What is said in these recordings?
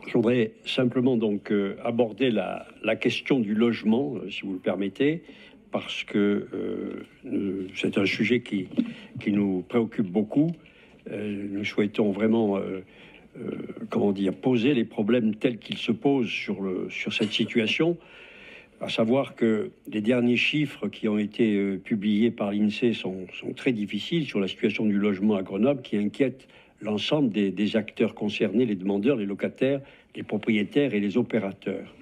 Je voudrais simplement donc aborder la question du logement, si vous le permettez, parce que c'est un sujet qui nous préoccupe beaucoup. Nous souhaitons vraiment, comment dire, poser les problèmes tels qu'ils se posent sur cette situation, à savoir que les derniers chiffres qui ont été publiés par l'INSEE sont très difficiles sur la situation du logement à Grenoble, qui inquiète l'ensemble des acteurs concernés, les demandeurs, les locataires, les propriétaires et les opérateurs.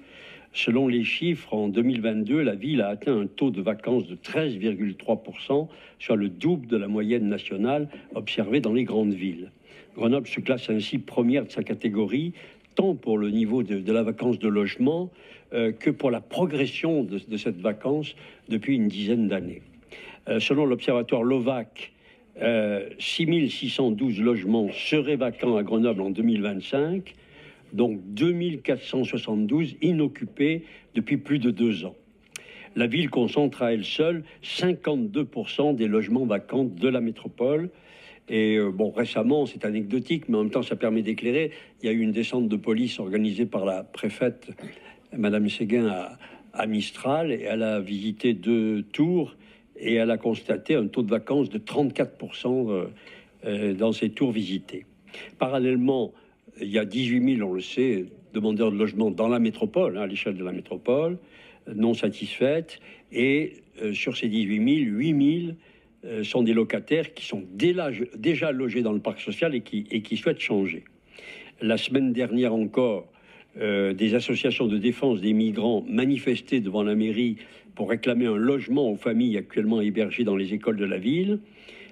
Selon les chiffres, en 2022, la ville a atteint un taux de vacances de 13,3%, soit le double de la moyenne nationale observée dans les grandes villes. Grenoble se classe ainsi première de sa catégorie, tant pour le niveau de la vacance de logement que pour la progression de cette vacance depuis une dizaine d'années. Selon l'observatoire Lovac, 6612 logements seraient vacants à Grenoble en 2025, donc 2472 inoccupés depuis plus de 2 ans. La ville concentre à elle seule 52% des logements vacants de la métropole. Et bon, récemment, c'est anecdotique, mais en même temps, ça permet d'éclairer. Il y a eu une descente de police organisée par la préfète, Madame Séguin, à Mistral, et elle a visité 2 tours et elle a constaté un taux de vacances de 34% dans ces tours visités. Parallèlement, il y a 18 000, on le sait, demandeurs de logement dans la métropole, à l'échelle de la métropole, non satisfaites, et sur ces 18 000, 8 000 sont des locataires qui sont déjà logés dans le parc social et qui souhaitent changer. La semaine dernière encore, des associations de défense des migrants manifestaient devant la mairie pour réclamer un logement aux familles actuellement hébergées dans les écoles de la ville.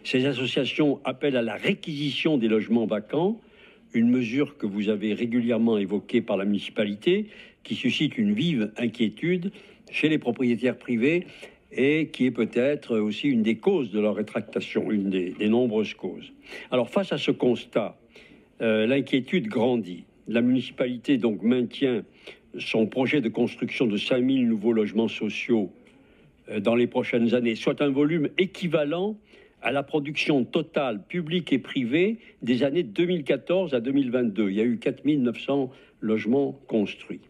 Ces associations appellent à la réquisition des logements vacants, une mesure que vous avez régulièrement évoquée par la municipalité, qui suscite une vive inquiétude chez les propriétaires privés et qui est peut-être aussi une des causes de leur rétractation, une des nombreuses causes. Alors face à ce constat, l'inquiétude grandit. La municipalité donc maintient son projet de construction de 5 000 nouveaux logements sociaux dans les prochaines années, soit un volume équivalent à la production totale publique et privée des années 2014 à 2022. Il y a eu 4 900 logements construits.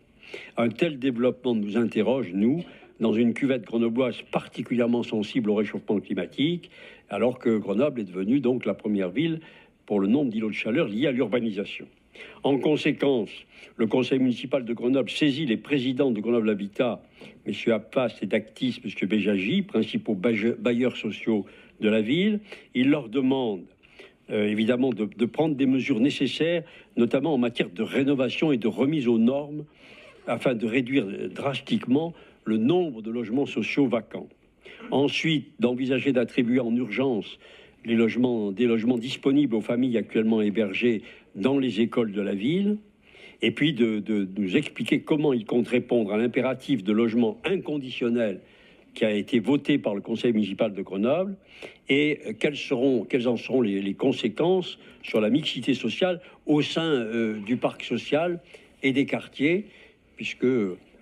Un tel développement nous interroge, nous, dans une cuvette grenobloise particulièrement sensible au réchauffement climatique, alors que Grenoble est devenue donc la première ville pour le nombre d'îlots de chaleur liés à l'urbanisation. En conséquence, le conseil municipal de Grenoble saisit les présidents de Grenoble Habitat, M. Appas et Dactis, M. Béjagy, principaux bailleurs sociaux de la ville. Il leur demande évidemment de prendre des mesures nécessaires, notamment en matière de rénovation et de remise aux normes, afin de réduire drastiquement le nombre de logements sociaux vacants. Ensuite, d'envisager d'attribuer en urgence des logements disponibles aux familles actuellement hébergées dans les écoles de la ville, et puis de nous expliquer comment il compte répondre à l'impératif de logement inconditionnel qui a été voté par le conseil municipal de Grenoble, et quelles en seront les conséquences sur la mixité sociale au sein du parc social et des quartiers, puisque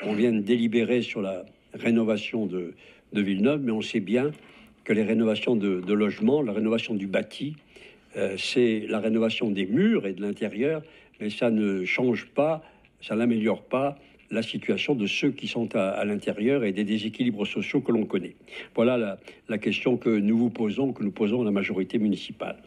on vient de délibérer sur la rénovation de Villeneuve, mais on sait bien que les rénovations de logements, la rénovation du bâti, c'est la rénovation des murs et de l'intérieur, mais ça ne change pas, ça n'améliore pas la situation de ceux qui sont à l'intérieur et des déséquilibres sociaux que l'on connaît. Voilà la question que nous vous posons, que nous posons à la majorité municipale.